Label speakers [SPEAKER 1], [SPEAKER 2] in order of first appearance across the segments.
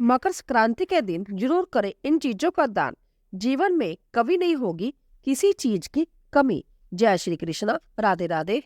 [SPEAKER 1] मकर संक्रांति के दिन जरूर करें इन चीजों का दान। जीवन में कभी नहीं होगी किसी चीज की कमी। जय श्री कृष्ण, राधे राधे।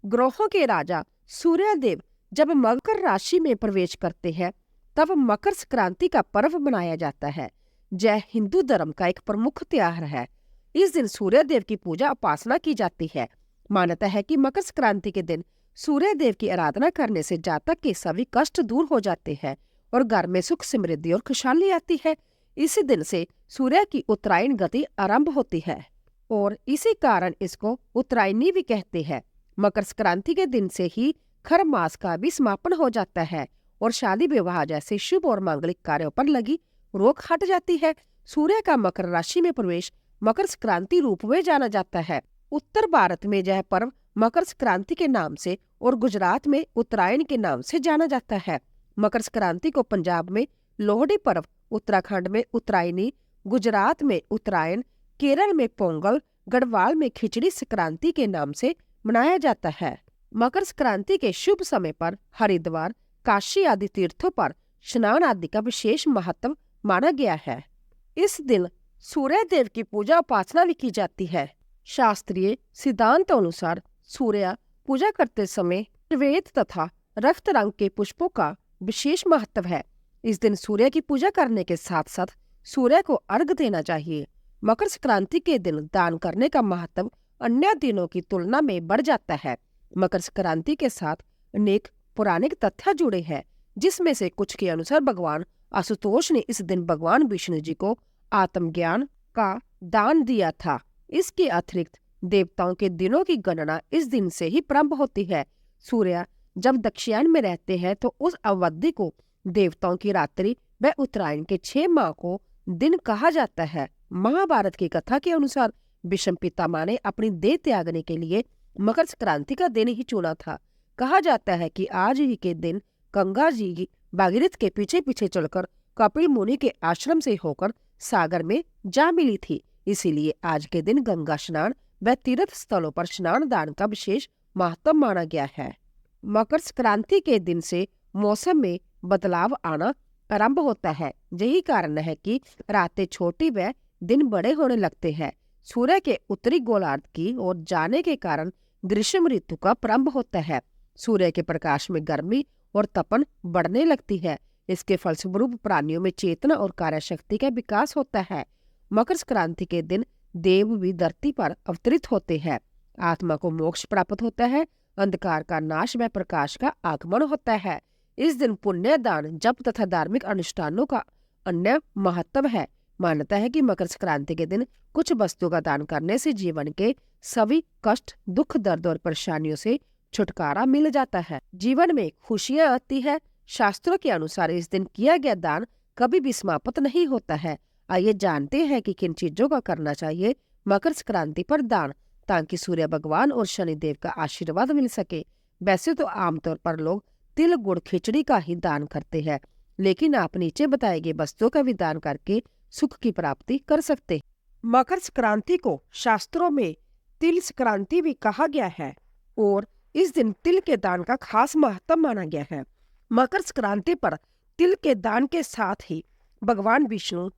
[SPEAKER 1] ग्रहों के राजा सूर्य देव जब मकर राशि में प्रवेश करते हैं तब मकर संक्रांति का पर्व मनाया जाता है। जय हिंदू धर्म का एक प्रमुख त्योहार है। इस दिन सूर्य देव की पूजा उपासना की जाती है। मान्यता है कि मकर संक्रांति के दिन सूर्य देव की आराधना करने से जातक के सभी कष्ट दूर हो जाते हैं और घर में सुख समृद्धि और खुशहाली आती है। इसी दिन से सूर्य की उत्तरायण गति आरंभ होती है और इसी कारण इसको उत्तरायणी भी कहते हैं। मकर संक्रांति के दिन से ही खर मास का भी समापन हो जाता है और शादी विवाह जैसे शुभ और मांगलिक कार्यों पर लगी रोक हट जाती है। सूर्य का मकर राशि में प्रवेश मकर संक्रांति रूप में जाना जाता है। उत्तर भारत में यह पर्व मकर संक्रांति के नाम से और गुजरात में उत्तरायण के नाम से जाना जाता है। मकर संक्रांति को पंजाब में लोहड़ी पर्व, उत्तराखंड में उत्तरायणी, गुजरात में उत्तरायण, केरल में पोंगल, गढ़वाल में खिचड़ी संक्रांति के नाम से मनाया जाता है। मकर संक्रांति के शुभ समय पर हरिद्वार, काशी आदि तीर्थों पर स्नान आदि का विशेष महत्व माना गया है। इस दिन सूर्य देव की पूजा उपासना भी की जाती है। शास्त्रीय सिद्धांत अनुसार सूर्य पूजा करते समय श्वेत तथा रक्त रंग के पुष्पों का विशेष महत्व है। इस दिन सूर्य की पूजा करने के साथ साथ सूर्य को अर्घ देना चाहिए। मकर संक्रांति के दिन दान करने का महत्व अन्य दिनों की तुलना में बढ़ जाता है। मकर संक्रांति के साथ अनेक पौराणिक तथ्य जुड़े हैं, जिसमें से कुछ के अनुसार भगवान आशुतोष ने इस दिन भगवान विष्णु जी को आत्मज्ञान का दान दिया था। इसके अतिरिक्त देवताओं के दिनों की गणना इस दिन से ही प्रारंभ होती है। सूर्य जब दक्षिणायन में रहते हैं तो उस अवधि को देवताओं की रात्रि व उत्तरायण के 6 माह को दिन कहा जाता है। महाभारत की कथा के अनुसार भीष्म पितामह ने अपनी देह त्यागने के लिए मकर संक्रांति का दिन ही चुना था। कहा जाता है कि आज ही के दिन गंगा जी भागीरथ के पीछे पीछे चलकर कपिल मुनि के आश्रम से होकर सागर में जा मिली थी। इसीलिए आज के दिन गंगा स्नान व तीर्थ स्थलों पर स्नान दान का विशेष महत्व माना गया है। मकर संक्रांति के दिन से मौसम में बदलाव आना आरंभ होता है। यही कारण है कि रातें छोटी व दिन बड़े होने लगते हैं। सूर्य के उत्तरी गोलार्ध की ओर जाने के कारण ग्रीष्म ऋतु का प्रारंभ होता है। सूर्य के प्रकाश में गर्मी और तपन बढ़ने लगती है। इसके फलस्वरूप प्राणियों में चेतना और कार्यशक्ति का विकास होता है। मकर संक्रांति के दिन देव भी धरती पर अवतरित होते हैं। आत्मा को मोक्ष प्राप्त होता है। अंधकार का नाश व प्रकाश का आगमन होता है। इस दिन पुण्य दान, जप तथा धार्मिक अनुष्ठानों का अन्य महत्व है। मान्यता है कि मकर संक्रांति के दिन कुछ वस्तुओं का दान करने से जीवन के सभी कष्ट, दुख, दर्द और परेशानियों से छुटकारा मिल जाता है। जीवन में खुशियां आती है। शास्त्रों के अनुसार इस दिन किया गया दान कभी भी समाप्त नहीं होता है। आइए जानते हैं कि किन चीजों का करना चाहिए मकर संक्रांति पर दान, ताकि सूर्य भगवान और शनि देव का आशीर्वाद मिल सके। वैसे तो आमतौर पर लोग तिल, गुड़, खिचड़ी का ही दान करते हैं, लेकिन आप नीचे बताए गए वस्तुओं का भी दान करके सुख की प्राप्ति कर सकते हैं। मकर संक्रांति को शास्त्रों में तिल संक्रांति भी कहा गया है और इस दिन तिल के दान का खास महत्व माना गया है। मकर संक्रांति पर तिल के दान के साथ ही भगवान विष्णु,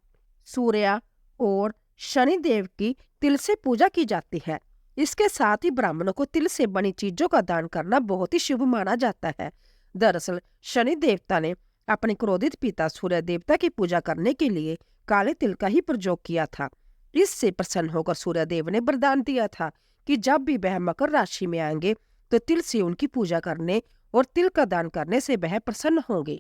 [SPEAKER 1] सूर्य और शनि देव की तिल से पूजा की जाती है। इसके साथ ही ब्राह्मणों को तिल से बनी चीजों का दान करना बहुत ही शुभ माना जाता है। दरअसल शनि देवता ने अपने क्रोधित पिता सूर्य देवता की पूजा करने के लिए काले तिल का ही प्रयोग किया था। इससे प्रसन्न होकर सूर्य देव ने वरदान दिया था कि जब भी वह मकर राशि में आएंगे तो तिल से उनकी पूजा करने और तिल का दान करने से वह प्रसन्न होंगे।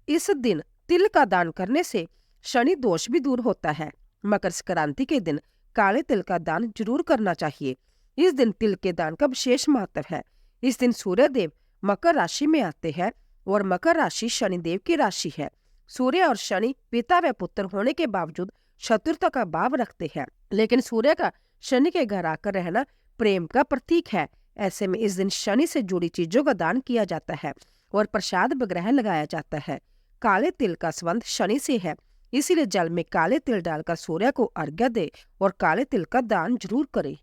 [SPEAKER 1] इस दिन तिल का दान करने से शनि दोष भी दूर होता है। मकर संक्रांति के दिन काले तिल का दान जरूर करना चाहिए। इस दिन तिल के दान का विशेष महत्व है। इस दिन सूर्य देव मकर राशि में आते हैं और मकर राशि शनि देव की राशि है। सूर्य और शनि पिता व पुत्र होने के बावजूद शत्रुता का भाव रखते हैं, लेकिन सूर्य का शनि के घर आकर रहना प्रेम का प्रतीक है। ऐसे में इस दिन शनि से जुड़ी चीजों का दान किया जाता है और प्रसाद विग्रह लगाया जाता है। काले तिल का संबंध शनि से है, इसीलिए जल में काले तिल डालकर सूर्य को अर्घ्य दे और काले तिल का दान जरूर करे।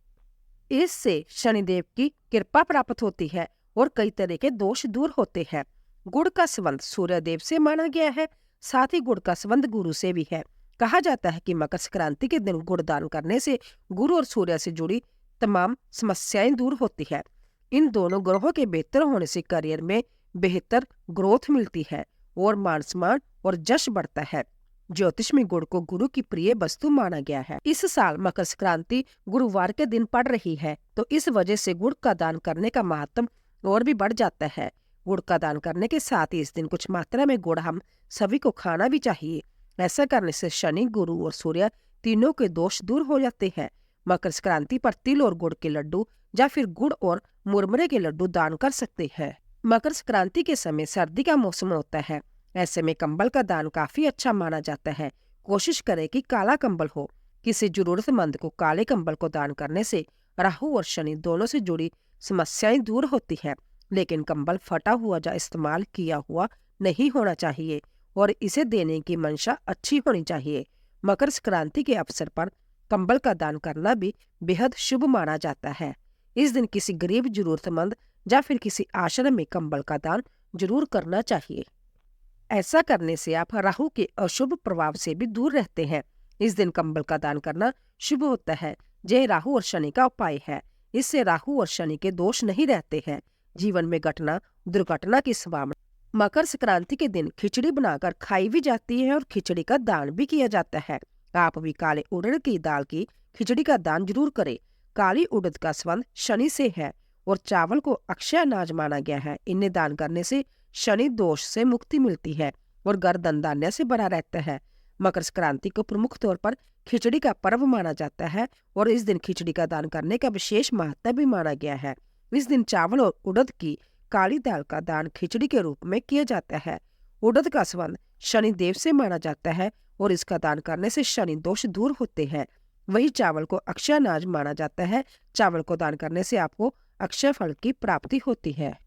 [SPEAKER 1] इससे शनिदेव की कृपा प्राप्त होती है और कई तरह के दोष दूर होते हैं। गुड़ का संबंध सूर्य देव से माना गया है। साथ ही गुड़ का संबंध गुरु से भी है। कहा जाता है कि मकर संक्रांति के दिन गुड़ दान करने से गुरु और सूर्य से जुड़ी तमाम समस्याएं दूर होती है। इन दोनों ग्रहों के बेहतर होने से करियर में बेहतर ग्रोथ मिलती है और मान सम्मान और जश बढ़ता है। ज्योतिष में गुड़ को गुरु की प्रिय वस्तु माना गया है। इस साल मकर संक्रांति गुरुवार के दिन पड़ रही है, तो इस वजह से गुड़ का दान करने का महत्व और भी बढ़ जाता है। गुड़ का दान करने के साथ ही इस दिन कुछ मात्रा में गुड़ हम सभी को खाना भी चाहिए। ऐसा करने से शनि, गुरु और सूर्य तीनों के दोष दूर हो जाते हैं। मकर संक्रांति पर तिल और गुड़ के लड्डू या फिर गुड़ और मुरमुरे के लड्डू दान कर सकते हैं। मकर संक्रांति के समय सर्दी का मौसम होता है, ऐसे में कंबल का दान काफी अच्छा माना जाता है। कोशिश करें कि काला कंबल हो। किसी जरूरतमंद को काले कंबल को दान करने से राहु और शनि दोनों से जुड़ी समस्याएं दूर होती है। लेकिन कंबल फटा हुआ या इस्तेमाल किया हुआ नहीं होना चाहिए और इसे देने की मंशा अच्छी होनी चाहिए। मकर संक्रांति के अवसर पर कंबल का दान करना भी बेहद शुभ माना जाता है। इस दिन किसी गरीब, जरूरतमंद या फिर किसी आश्रम में कंबल का दान जरूर करना चाहिए। ऐसा करने से आप राहु के अशुभ प्रभाव से भी दूर रहते हैं। इस दिन कंबल का दान करना शुभ होता है। यह राहु और शनि का उपाय है। इससे राहु और शनि के दोष नहीं रहते हैं। जीवन में घटना दुर्घटना की संभावना। मकर संक्रांति के दिन खिचड़ी बनाकर खाई भी जाती है और खिचड़ी का दान भी किया जाता है। आप भी काले उड़द की दाल की खिचड़ी का दान जरूर करें। काली उड़द का संबंध शनि से है और चावल को अक्षय अनाज माना गया है। इन्हें दान करने से शनि दोष से मुक्ति मिलती है और घर धन धान्य से भरा रहता है। मकर संक्रांति को प्रमुख तौर पर खिचड़ी का पर्व माना जाता है और इस दिन खिचड़ी का दान करने का विशेष महत्व भी माना गया है। इस दिन चावल और उड़द की काली दाल का दान खिचड़ी के रूप में किया जाता है। उड़द का संबंध शनि देव से माना जाता है और इसका दान करने से शनि दोष दूर होते हैं। वही चावल को अक्षय अनाज माना जाता है। चावल को दान करने से आपको अक्षय फल की प्राप्ति होती है।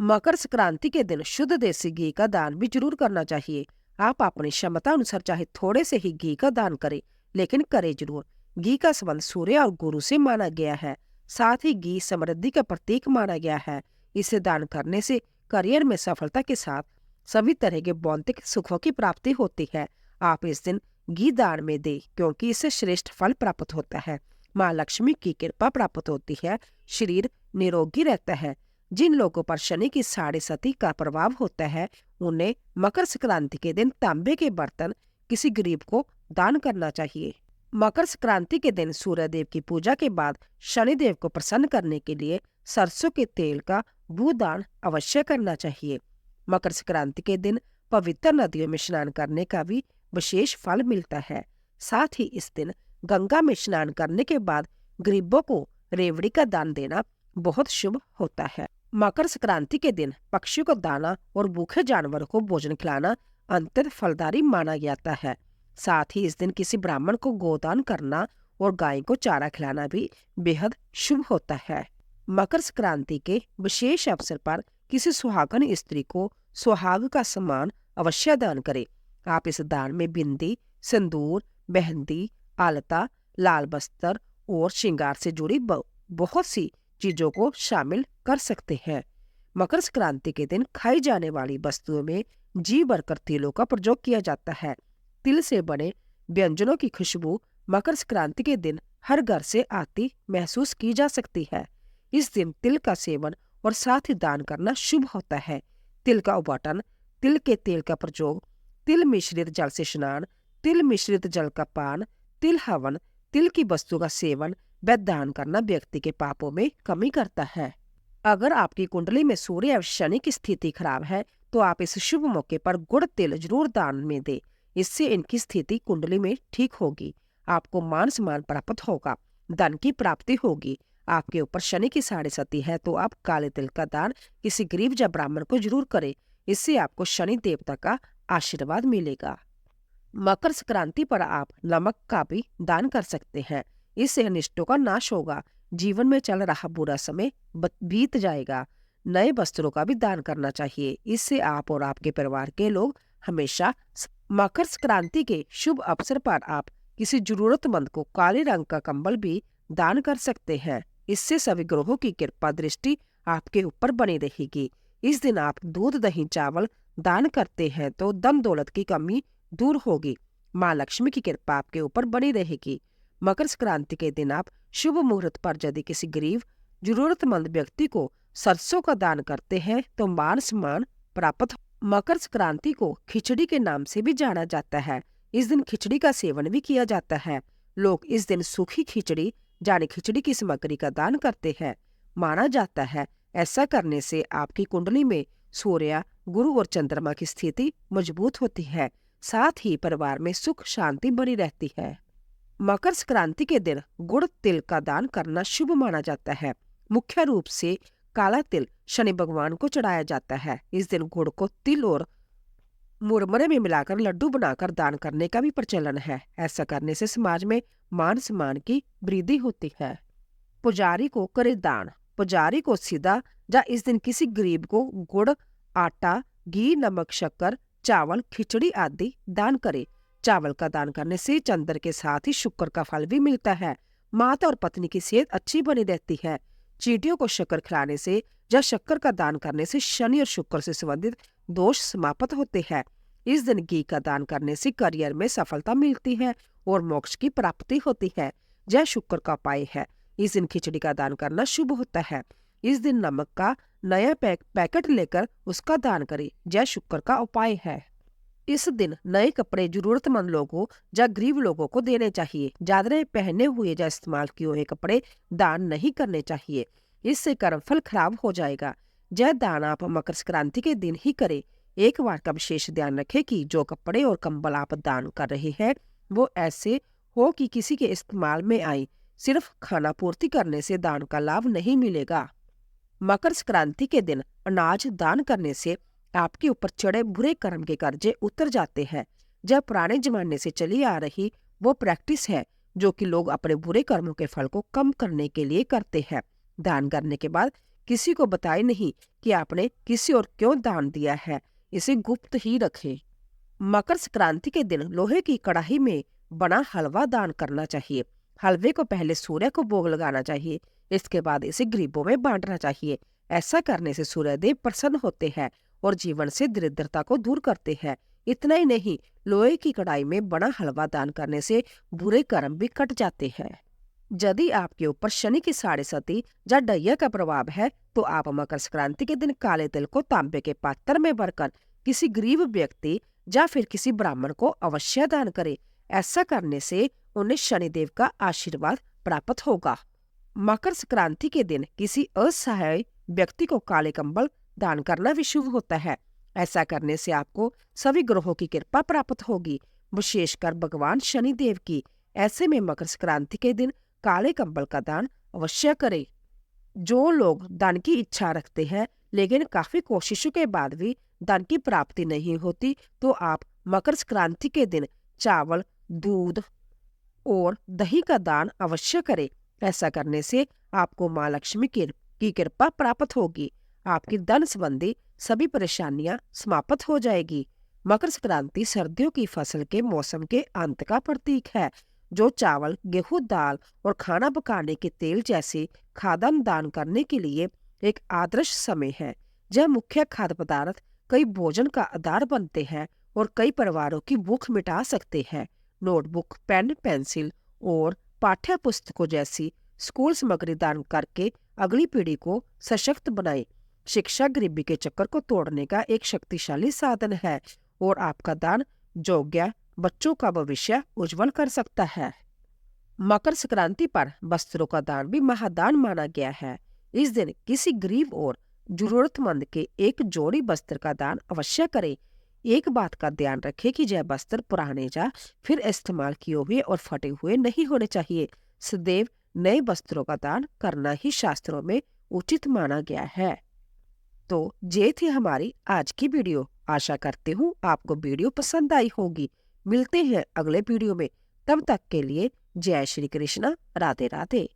[SPEAKER 1] मकर संक्रांति के दिन शुद्ध देसी घी का दान भी जरूर करना चाहिए। आप अपनी क्षमता अनुसार चाहे थोड़े से ही घी का दान करें, लेकिन करें जरूर। घी का संबंध सूर्य और गुरु से माना गया है। साथ ही घी समृद्धि का प्रतीक माना गया है। इसे दान करने से करियर में सफलता के साथ सभी तरह के भौतिक सुखों की प्राप्ति होती है। आप इस दिन घी दान में दें, क्योंकि इससे श्रेष्ठ फल प्राप्त होता है। माँ लक्ष्मी की कृपा प्राप्त होती है। शरीर निरोगी रहता है। जिन लोगों पर शनि की 7.5 का प्रभाव होता है, उन्हें मकर संक्रांति के दिन तांबे के बर्तन किसी गरीब को दान करना चाहिए। मकर संक्रांति के दिन सूर्य देव की पूजा के बाद शनि देव को प्रसन्न करने के लिए सरसों के तेल का भूदान अवश्य करना चाहिए। मकर संक्रांति के दिन पवित्र नदियों में स्नान करने का भी विशेष फल मिलता है। साथ ही इस दिन गंगा में स्नान करने के बाद गरीबों को रेवड़ी का दान देना बहुत शुभ होता है। मकर संक्रांति के दिन पक्षियों को दाना और भूखे जानवरों को भोजन खिलाना अत्यंत फलदायी माना जाता है। साथ ही इस दिन किसी ब्राह्मण को गोदान करना और गाय को चारा खिलाना भी बेहद शुभ होता है। मकर संक्रांति के विशेष अवसर पर किसी सुहागन स्त्री को सुहाग का सम्मान अवश्य दान करें। आप इस दान में बिंदी, सिंदूर, मेहंदी, आलता, लाल वस्त्र और श्रृंगार से जुड़ी बहुत सी चीजों को शामिल कर सकते हैं। मकर संक्रांति के दिन खाई जाने वाली वस्तुओं में जी भरकर तिलों का प्रयोग किया जाता है। तिल से बने व्यंजनों की खुशबू मकर संक्रांति के दिन हर घर से आती महसूस की जा सकती है। इस दिन तिल का सेवन और साथ ही दान करना शुभ होता है। तिल का उबाटन, तिल के तेल का प्रयोग, तिल मिश्रित जल से स्नान, तिल मिश्रित जल का पान, तिल हवन, तिल की वस्तु का सेवन व दान करना व्यक्ति के पापों में कमी करता है। अगर आपकी कुंडली में सूर्य और शनि की स्थिति खराब है, तो आप इस शुभ मौके पर गुड़ तिल जरूर दान में दें। इससे इनकी स्थिति कुंडली में ठीक होगी। आपको मान सम्मान प्राप्त होगा, धन की प्राप्ति होगी। आपके ऊपर शनि की 7.5 है, तो आप काले तिल का दान किसी गरीब या ब्राह्मण को जरूर करें। इससे आपको शनि देवता का आशीर्वाद मिलेगा। मकर संक्रांति पर आप नमक का भी दान कर सकते हैं। इससे अनिष्टों का नाश होगा। जीवन में चल रहा बुरा समय बीत जाएगा। नए वस्त्रों का भी दान करना चाहिए। इससे आप और आपके परिवार के लोग हमेशा। मकर संक्रांति के शुभ अवसर पर आप किसी जरूरतमंद को काले रंग का कंबल भी दान कर सकते हैं। इससे सभी ग्रहों की कृपा दृष्टि आपके ऊपर बनी रहेगी। इस दिन आप दूध, दही, चावल दान करते हैं तो धन दौलत की कमी दूर होगी, माँ लक्ष्मी की कृपा आपके ऊपर बनी रहेगी। मकर संक्रांति के दिन आप शुभ मुहूर्त पर यदि किसी गरीब जरूरतमंद व्यक्ति को सरसों का दान करते हैं तो मान सम्मान प्राप्त। मकर संक्रांति को खिचड़ी के नाम से भी जाना जाता है। इस दिन खिचड़ी का सेवन भी किया जाता है। लोग इस दिन सूखी खिचड़ी यानी खिचड़ी की सामग्री का दान करते हैं। माना जाता है ऐसा करने से आपकी कुंडली में सूर्य, गुरु और चंद्रमा की स्थिति मजबूत होती है, साथ ही परिवार में सुख शांति बनी रहती है। मकर संक्रांति के दिन गुड़ तिल का दान करना शुभ माना जाता है। मुख्य रूप से काला तिल शनि भगवान को चढ़ाया जाता है। इस दिन गुड़ को तिल और मुरमुरे में मिलाकर लड्डू बनाकर दान करने का भी प्रचलन है। ऐसा करने से समाज में मान सम्मान की वृद्धि होती है। पुजारी को करे दान। पुजारी को सीधा या इस दिन किसी गरीब को गुड़, आटा, घी, नमक, शक्कर, चावल, खिचड़ी आदि दान करे। चावल का दान करने से चंद्र के साथ ही शुक्र का फल भी मिलता है। माता और पत्नी की सेहत अच्छी बनी रहती है। चींटियों को शक्कर खिलाने से या शक्कर का दान करने से शनि और शुक्र से संबंधित दोष समाप्त होते हैं। इस दिन घी का दान करने से करियर में सफलता मिलती है और मोक्ष की प्राप्ति होती है। यह शुक्र का उपाय है। इस दिन खिचड़ी का दान करना शुभ होता है। इस दिन नमक का नया पैकेट लेकर उसका दान करें। यह शुक्र का उपाय है। इस दिन नए कपड़े जरूरतमंद लोगों या गरीब लोगों को देने चाहिए। ज्यादा पहने हुए या इस्तेमाल किए हुए कपड़े दान नहीं करने चाहिए, इससे कर्मफल खराब हो जाएगा। यह दान आप मकर संक्रांति के दिन ही करें। एक बात का विशेष ध्यान रखें कि जो कपड़े और कंबल आप दान कर रहे हैं वो ऐसे हो कि किसी के इस्तेमाल में आए। सिर्फ खाना पूर्ति करने से दान का लाभ नहीं मिलेगा। मकर संक्रांति के दिन अनाज दान करने से आपके ऊपर चढ़े बुरे कर्म के कर्जे उतर जाते हैं। जब पुराने जमाने से चली आ रही वो प्रैक्टिस है जो कि लोग अपने बुरे कर्मों के फल को कम करने के लिए करते हैं। दान करने के बाद किसी को बताए नहीं कि आपने किसी और क्यों दान दिया है, इसे गुप्त ही रखें। मकर संक्रांति के दिन लोहे की कढ़ाई में बना हलवा दान करना चाहिए। हलवे को पहले सूर्य को भोग लगाना चाहिए, इसके बाद इसे गरीबों में बांटना चाहिए। ऐसा करने से सूर्यदेव प्रसन्न होते हैं और जीवन से दरिद्रता को दूर करते हैं। इतना ही नहीं, लोहे की कढ़ाई में बना हलवा दान करने से बुरे कर्म भी कट जाते हैं। यदि आपके ऊपर शनि की साढ़े सती या डैया का प्रभाव है तो आप मकर संक्रांति के दिन काले तिल को तांबे के पात्र में भरकर किसी गरीब व्यक्ति या फिर किसी ब्राह्मण को अवश्य दान करें। ऐसा करने से उन्हें शनिदेव का आशीर्वाद प्राप्त होगा। मकर संक्रांति के दिन किसी असहाय व्यक्ति को काले कंबल दान करना भी शुभ होता है। ऐसा करने से आपको सभी ग्रहों की कृपा प्राप्त होगी, विशेषकर भगवान शनिदेव की। ऐसे में मकर संक्रांति के दिन काले कंबल का दान अवश्य करें। जो लोग दान की इच्छा रखते हैं लेकिन काफी कोशिशों के बाद भी दान की प्राप्ति नहीं होती तो आप मकर संक्रांति के दिन चावल, दूध और दही का दान अवश्य करें। ऐसा करने से आपको माँ लक्ष्मी की कृपा प्राप्त होगी। आपकी धन संबंधी सभी परेशानियां समाप्त हो जाएगी। मकर संक्रांति सर्दियों की फसल के मौसम के अंत का प्रतीक है, जो चावल, गेहूं, दाल और खाना पकाने के तेल जैसे खाद्यान्न दान करने के लिए एक आदर्श समय है। यह मुख्य खाद्य पदार्थ कई भोजन का आधार बनते हैं और कई परिवारों की भूख मिटा सकते हैं। नोटबुक, पेन, पेंसिल और पाठ्य पुस्तकों जैसी स्कूल सामग्री दान करके अगली पीढ़ी को सशक्त बनाए। शिक्षा गरीबी के चक्कर को तोड़ने का एक शक्तिशाली साधन है और आपका दान योग्य बच्चों का भविष्य उज्जवल कर सकता है। मकर संक्रांति पर वस्त्रों का दान भी महादान माना गया है। इस दिन किसी गरीब और जरूरतमंद के एक जोड़ी वस्त्र का दान अवश्य करें। एक बात का ध्यान रखें कि यह वस्त्र पुराने या फिर इस्तेमाल किए हुए और फटे हुए नहीं होने चाहिए। सदैव नए वस्त्रों का दान करना ही शास्त्रों में उचित माना गया है। तो ये थी हमारी आज की वीडियो। आशा करती हूँ आपको वीडियो पसंद आई होगी। मिलते हैं अगले वीडियो में, तब तक के लिए जय श्री कृष्ण, राधे राधे।